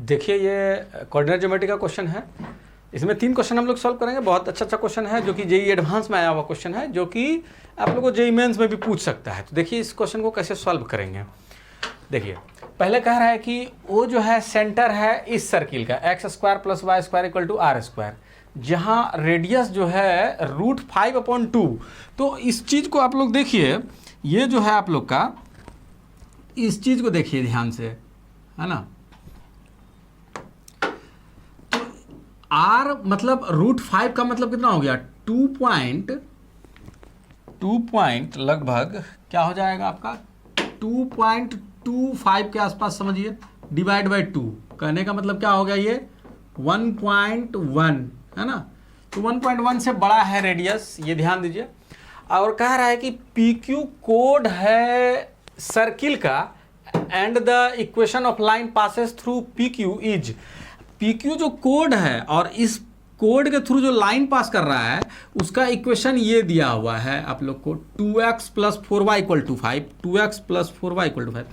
देखिए ये coordinate geometry का क्वेश्चन है। इसमें 3 क्वेश्चन हम लोग सॉल्व करेंगे। बहुत अच्छा क्वेश्चन है जो कि जेईई एडवांस में आया हुआ क्वेश्चन है, जो कि आप लोगों को जेईई मेंस में भी पूछ सकता है। तो देखिए इस क्वेश्चन को कैसे सॉल्व करेंगे। देखिए पहले कह रहा है कि वो जो है सेंटर है इस सर्किल का x² + y² = r², जहाँ रेडियस जो है √5/2। तो इस चीज़ को आप लोग देखिए, ये जो है आप लोग का, इस चीज़ को देखिए ध्यान से, है ना। तो r मतलब √5 का मतलब कितना हो गया, 2 लगभग क्या हो जाएगा आपका, 2.25 के आसपास समझिए, डिवाइड बाई 2। कहने का मतलब क्या हो गया, ये 1.1 है ना। तो 1.1 से बड़ा है रेडियस, ये ध्यान दीजिए। और कह रहा है कि PQ कोड है सर्किल का and the equation of line passes through PQ is, PQ जो कोड है और इस कोड के थ्रू जो लाइन पास कर रहा है उसका इक्वेशन ये दिया हुआ है आप लोग को, 2x + 4y = 5, 2x + 4y = 5।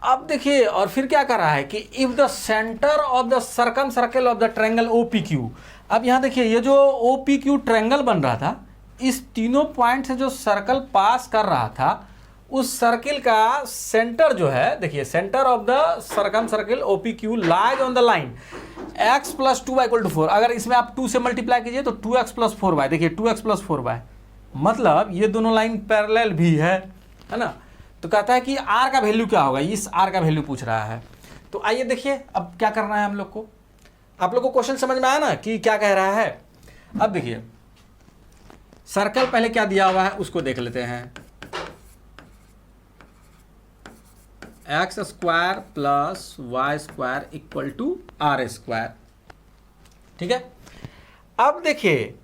अब देखिए और फिर क्या कर रहा है कि if the centre of the circum circle of the triangle OPQ। अब यहाँ देखिए ये जो OPQ ट्रायंगल बन रहा था, इस तीनों पॉइंट से जो सर्कल पास कर रहा था, उस सर्किल का सेंटर जो है, देखिए centre of the circum circle OPQ lies on the line x + 2y = 4। अगर इसमें आप 2 से मल्टीप्लाई कीजिए तो 2x + 4y, देखिए 2x + 4y, मतलब ये दोनों लाइन पैरेलल भी है ना। तो कहता है कि r का वैल्यू क्या होगा, इस r का वैल्यू पूछ रहा है। तो आइए देखिए अब क्या करना है हम लोग को। आप लोग को क्वेश्चन समझ में आया ना कि क्या कह रहा है। अब देखिए सर्कल पहले क्या दिया हुआ है उसको देख लेते हैं, x² + y² = r²। ठीक है। अब देखिए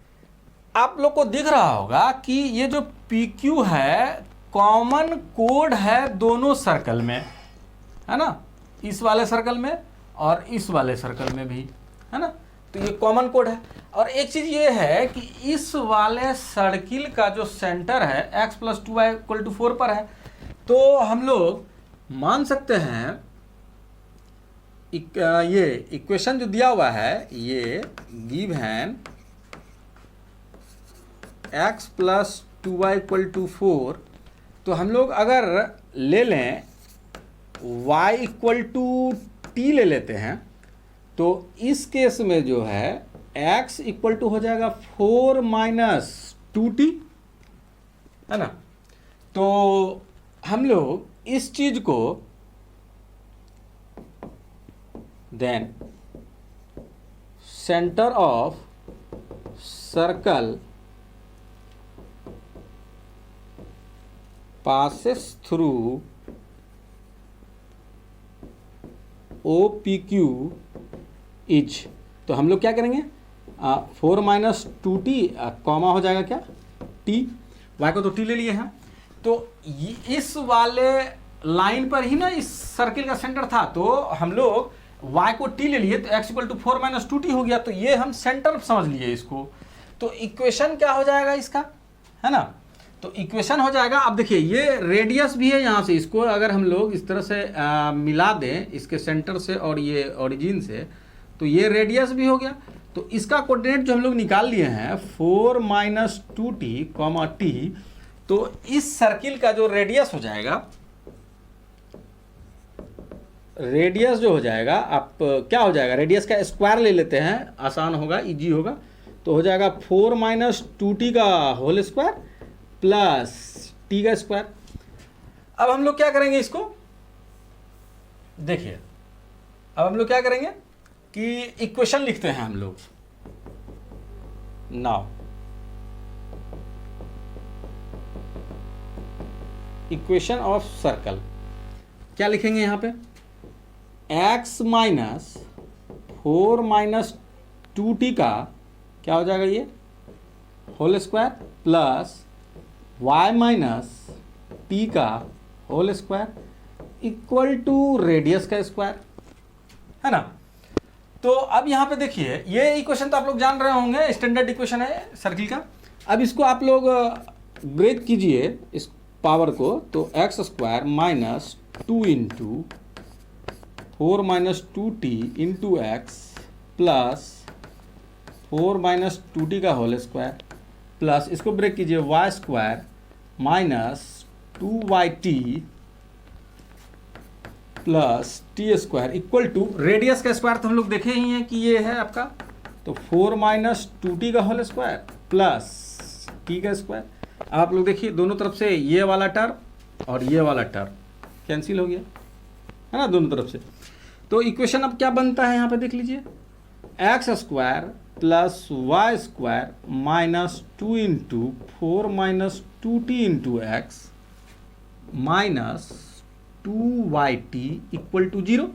आप लोग को दिख रहा होगा कि ये जो PQ है कॉमन कोड है दोनों सर्कल में, है ना, इस वाले सर्कल में और इस वाले सर्कल में भी, है ना। तो ये कॉमन कोड है। और एक चीज़ ये है कि इस वाले सर्किल का जो सेंटर है x + 2y = 4 पर है। तो हम लोग मान सकते हैं ये इक्वेशन जो दिया हुआ है, ये गिवन x + 2y = 4, तो हम लोग अगर ले लें y = t ले लेते हैं, तो इस केस में जो है x = हो जाएगा 4 - 2t, है ना। तो हम लोग इस चीज को then center of circle passes through OPQ is, तो हम लोग क्या करेंगे, 4 - 2t कॉमा हो जाएगा क्या, t, y को तो t ले लिए हैं। तो इस वाले लाइन पर ही ना इस सर्किल का सेंटर था, तो हम लोग y को t ले लिए, तो x = 4 - 2t हो गया। तो ये हम सेंटर समझ लिए इसको। तो इक्वेशन क्या हो जाएगा इसका, है ना। तो इक्वेशन हो जाएगा, अब देखिए ये रेडियस भी है यहाँ से, इसको अगर हम लोग इस तरह से मिला दें इसके सेंटर से और ये ओरिजिन से, तो ये रेडियस भी हो गया। तो इसका कोऑर्डिनेट जो हम लोग निकाल लिए हैं 4 - 2t, t, तो इस सर्किल का जो रेडियस हो जाएगा, रेडियस जो हो जाएगा, आप क्या हो जाएगा, रेडियस का स्क्वायर ले लेते हैं, आसान होगा, इजी होगा। तो हो जाएगा 4 - 2t का होल स्क्वायर प्लस t का स्क्वायर। अब हम लोग क्या करेंगे इसको, देखिए अब हम लोग क्या करेंगे कि इक्वेशन लिखते हैं हम लोग। नाउ इक्वेशन ऑफ सर्कल क्या लिखेंगे यहाँ पे, x - 4 - 2t का क्या हो जाएगा, ये whole square plus y - t का whole square equal to radius का स्क्वायर, है ना। तो अब यहाँ पे देखिए ये इक्वेशन तो आप लोग जान रहे होंगे, स्टैंडर्ड इक्वेशन है सर्किल का। अब इसको आप लोग ब्रेक कीजिए इस पावर को, तो x² - 2 × 4 minus 2t into x plus 4 minus 2t का होल स्क्वायर प्लस इसको ब्रेक कीजिए Y square minus 2yt plus T square equal to radius का स्क्वायर तो हम लोग देखे ही हैं कि ये है आपका, तो 4 माइनस 2t का होल स्क्वायर प्लस टी का स्क्वायर। आप लोग देखिए दोनों तरफ से ये वाला टर्म और ये वाला टर्म कैंसिल हो गया है ना दोनों तरफ से। तो इक्वेशन अब क्या बनता है यहाँ पे देख लीजिए, X square plus Y square minus 2 into 4 minus 2t into x minus 2yt equal to 0।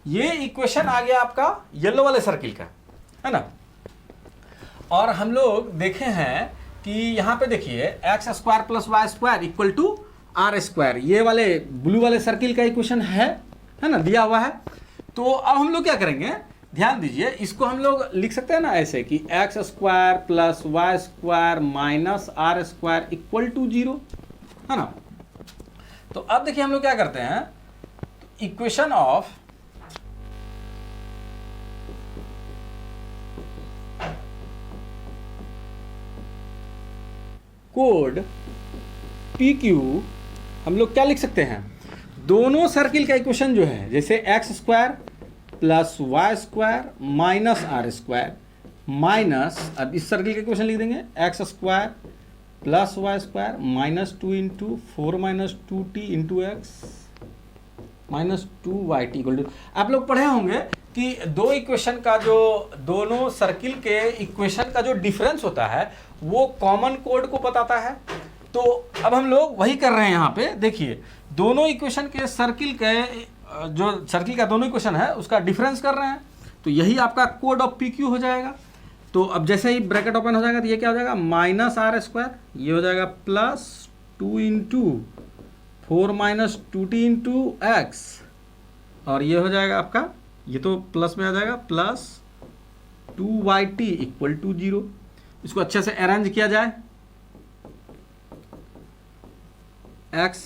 ये इक्वेशन आ गया आपका येलो वाले सर्किल का, है ना। और हम लोग देखे हैं कि यहाँ पे देखिए X square plus Y square equal to are square, ये वाले ब्लू वाले सर्किल का इक्वेशन है ना, दिया हुआ है। तो अब हम लोग क्या करेंगे, ध्यान दीजिए, इसको हम लोग लिख सकते हैं ना ऐसे कि x square plus Y square minus r square equal to 0, है ना। तो अब देखिए हम लोग क्या करते हैं, equation of code P Q हम लोग क्या लिख सकते हैं, दोनों सर्किल का इक्वेशन जो है, जैसे x square plus Y square minus r square minus, अब इस सर्किल का इक्वेशन लिख देंगे x square plus Y square minus 2 into 4 minus 2t into x minus 2yt equal to. आप लोग पढ़े होंगे कि दो इक्वेशन का जो, दोनों सर्किल के इक्वेशन का जो डिफरेंस होता है वो कॉमन कोड को बताता है। तो अब हम लोग वही कर रहे हैं यहाँ पे, देखिए दोनों इक्वेशन के सर्किल के, जो सर्किल का दोनों इक्वेशन है उसका डिफरेंस कर रहे हैं, तो यही आपका कोड ऑफ पी क्यू हो जाएगा। तो अब जैसे ही ब्रैकेट ओपन हो जाएगा तो ये क्या हो जाएगा, माइनस आर स्क्वायर, ये हो जाएगा plus 2 into 4 minus 2t into x, और ये हो जाएगा आपका, ये तो प्लस में आ जाएगा, प्लस 2yt इक्वल टू 0। इसको अच्छे से अरेंज किया जाए, x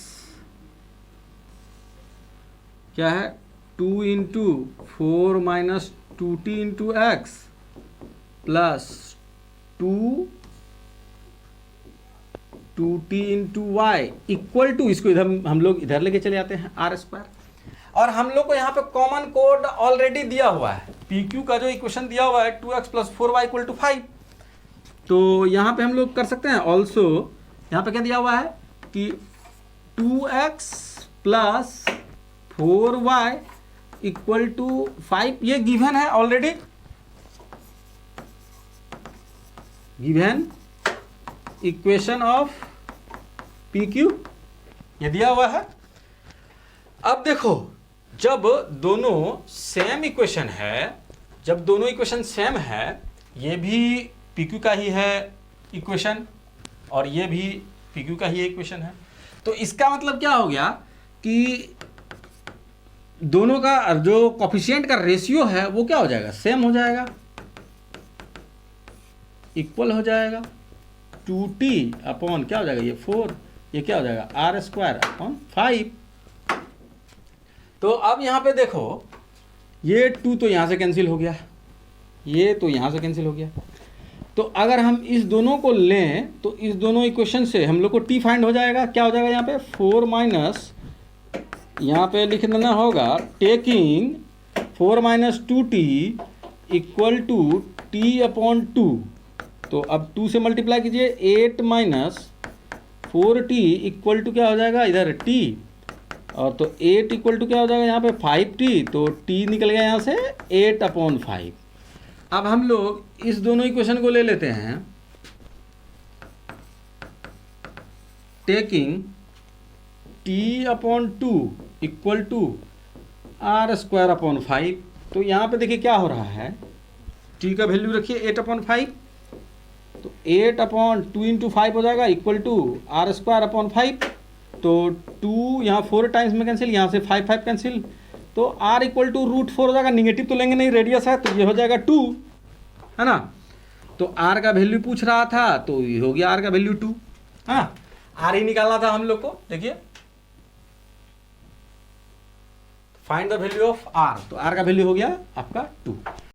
क्या है 2 into 4 minus 2t into x plus 2t into y equal to, इसको इधर हम लोग इधर लेके चले जाते हैं आर स्क्वायर। और हम लोग को यहाँ पे कॉमन कोड ऑलरेडी दिया हुआ है, पी क्यू का जो इक्वेशन दिया हुआ है 2x plus 4y equal to 5। तो यहाँ पे हम लोग कर सकते हैं ऑल्सो, यहाँ पे क्या दिया हुआ है कि 2x plus 4y equal to 5, ये गिवन है already, given equation of P Q ये दिया हुआ है। अब देखो जब दोनों सेम इक्वेशन है, जब दोनों इक्वेशन सेम है, ये भी पी क्यू का ही है इक्वेशन और ये भी पी क्यू का ही इक्वेशन है, तो इसका मतलब क्या हो गया कि दोनों का जो कोफिशिएंट का रेशियो है वो क्या हो जाएगा, सेम हो जाएगा, इक्वल हो जाएगा 2t अपॉन क्या हो जाएगा, ये 4, ये क्या हो जाएगा आर स्क्वायर अपॉन 5। तो अब यहाँ पे देखो ये 2 तो यहाँ से कैंसिल हो गया, ये तो यहाँ से कैंसिल हो गया। तो अगर हम इस दोनों को लें तो इस दोनों इक्वेशन से हम लोग को t फाइंड हो जाएगा, क्या हो जाएगा यहाँ पे 4 माइनस, यहाँ पे लिख देना होगा taking 4 minus 2t equal to t upon 2। तो अब 2 से मल्टीप्लाई कीजिए, 8 माइनस 4t इक्वल टू क्या हो जाएगा इधर t, और तो 8 इक्वल टू क्या हो जाएगा यहाँ पे 5t, तो t निकल गया यहाँ से 8 अपॉन 5। अब हम लोग इस दोनों इक्वेशन को ले लेते हैं, taking t upon 2 equal to are square upon 5। तो यहाँ पे देखिए क्या हो रहा है, t का वैल्यू रखिए 8 अपॉन 5, तो 8 अपॉन 2 इंटू 5 हो जाएगा equal to are square upon 5। तो 2 यहाँ 4 टाइम्स में कैंसिल, यहाँ से 5 5 कैंसिल, तो r इक्वल टू √4 हो जाएगा, निगेटिव तो लेंगे नहीं, रेडियस है, तो ये हो जाएगा 2, है ना। तो r का वैल्यू पूछ रहा था, तो ये हो गया r का वैल्यू 2, हाँ r ही निकालना था हम लोग को। देखिए find the value of r, तो आर का वैल्यू हो गया आपका 2।